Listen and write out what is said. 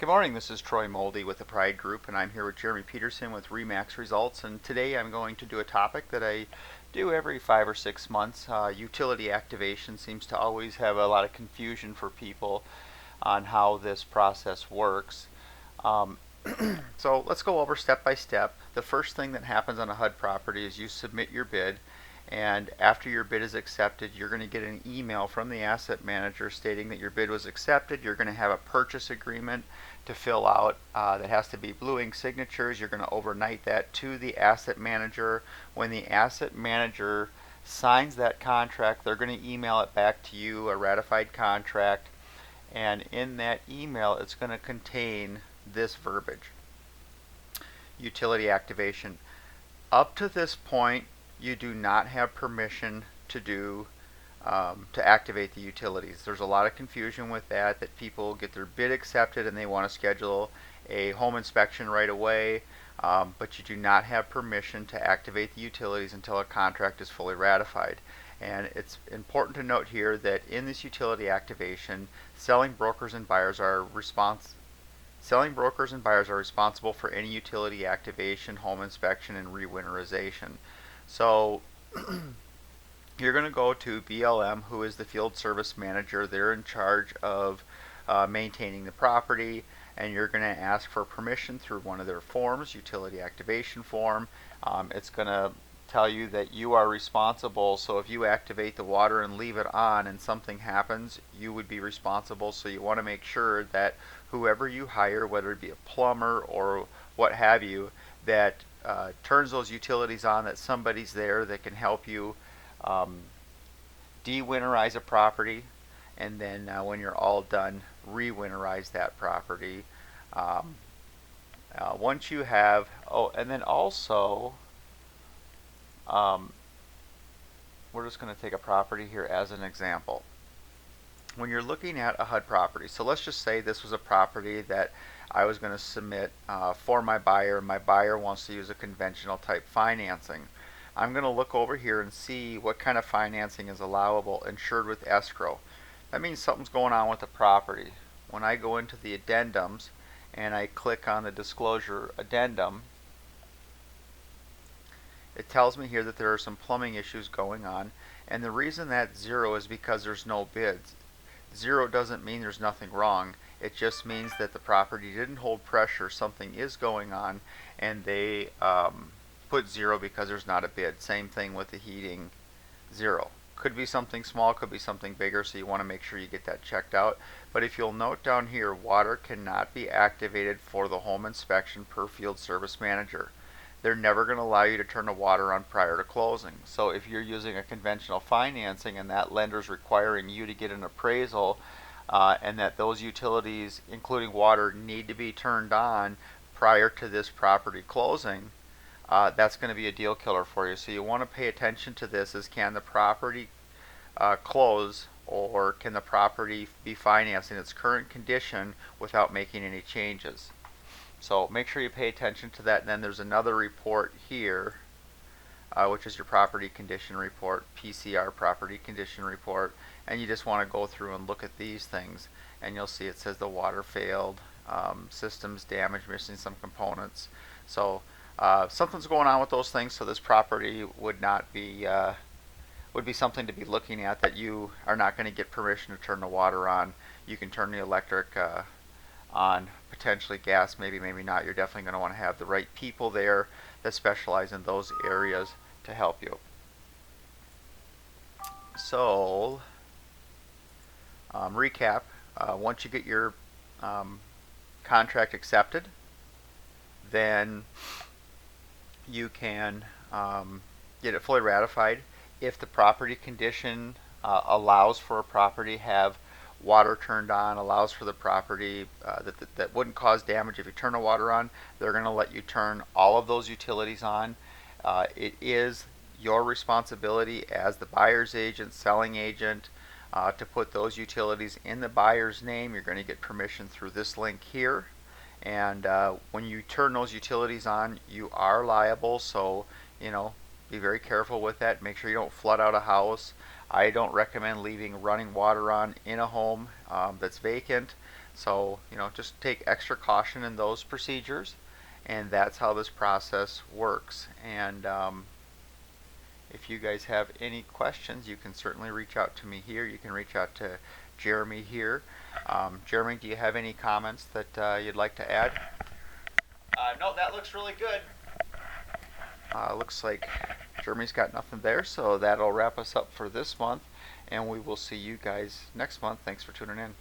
Good morning, this is Troy Moldy with the Pride Group, and I'm here with Jeremy Peterson with Remax Results. And today I'm going to do a topic that I do every 5 or 6 months. Utility activation seems to always have a lot of confusion for people on how this process works. Um, so let's go over step by step. The first thing that happens on a HUD property is you submit your bid, and after your bid is accepted, you're going to get an email from the asset manager stating that your bid was accepted. You're going to have a purchase agreement to fill out that has to be blue ink signatures. You're going to overnight that to the asset manager. When the asset manager signs that contract, they're going to email it back to you, a ratified contract, and in that email it's going to contain this verbiage: utility activation. Up to this point, you do not have permission to activate the utilities. There's a lot of confusion with that people get their bid accepted and they want to schedule a home inspection right away, but you do not have permission to activate the utilities until a contract is fully ratified. And it's important to note here that in this utility activation, selling brokers and buyers are responsible for any utility activation, home inspection, and rewinterization. So you're going to go to BLM, who is the field service manager. They're in charge of maintaining the property, and you're going to ask for permission through one of their forms, utility activation form. It's going to tell you that you are responsible, so if you activate the water and leave it on and something happens, you would be responsible. So you want to make sure that whoever you hire, whether it be a plumber or what have you, that turns those utilities on, that somebody's there that can help you de-winterize a property, and then when you're all done, re-winterize that property. Once you have, and then also, we're just going to take a property here as an example. When you're looking at a HUD property, so let's just say this was a property that I was going to submit for my buyer. My buyer wants to use a conventional type financing. I'm going to look over here and see what kind of financing is allowable, insured with escrow. That means something's going on with the property. When I go into the addendums and I click on the disclosure addendum, it tells me here that there are some plumbing issues going on, and the reason that's zero is because there's no bids. Zero doesn't mean there's nothing wrong. It just means that the property didn't hold pressure, something is going on, and they put zero because there's not a bid. Same thing with the heating, zero. Could be something small, could be something bigger, so you want to make sure you get that checked out. But if you'll note down here, water cannot be activated for the home inspection per field service manager. They're never going to allow you to turn the water on prior to closing. So if you're using a conventional financing and that lender's requiring you to get an appraisal and that those utilities, including water, need to be turned on prior to this property closing, that's going to be a deal killer for you. So you want to pay attention to this: is can the property close, or can the property be financed in its current condition without making any changes? So make sure you pay attention to that. And then there's another report here, which is your property condition report, PCR property condition report, and you just want to go through and look at these things, and you'll see it says the water failed, systems damaged, missing some components. So something's going on with those things, so this property would be something to be looking at, that you are not going to get permission to turn the water on. You can turn the electric on, potentially gas, maybe not. You're definitely going to want to have the right people there that specialize in those areas to help you. So recap, once you get your contract accepted, then you can get it fully ratified. If the property condition allows for a property have water turned on, allows for the property that wouldn't cause damage if you turn the water on, they're going to let you turn all of those utilities on. It is your responsibility as the buyer's agent, selling agent, to put those utilities in the buyer's name. You're going to get permission through this link here. And when you turn those utilities on, you are liable, so be very careful with that. Make sure you don't flood out a house. I don't recommend leaving running water on in a home that's vacant. So, just take extra caution in those procedures, and that's how this process works. And if you guys have any questions, you can certainly reach out to me here. You can reach out to Jeremy here. Jeremy, do you have any comments that you'd like to add? No, that looks really good. Looks like Jeremy's got nothing there, so that'll wrap us up for this month, and we will see you guys next month. Thanks for tuning in.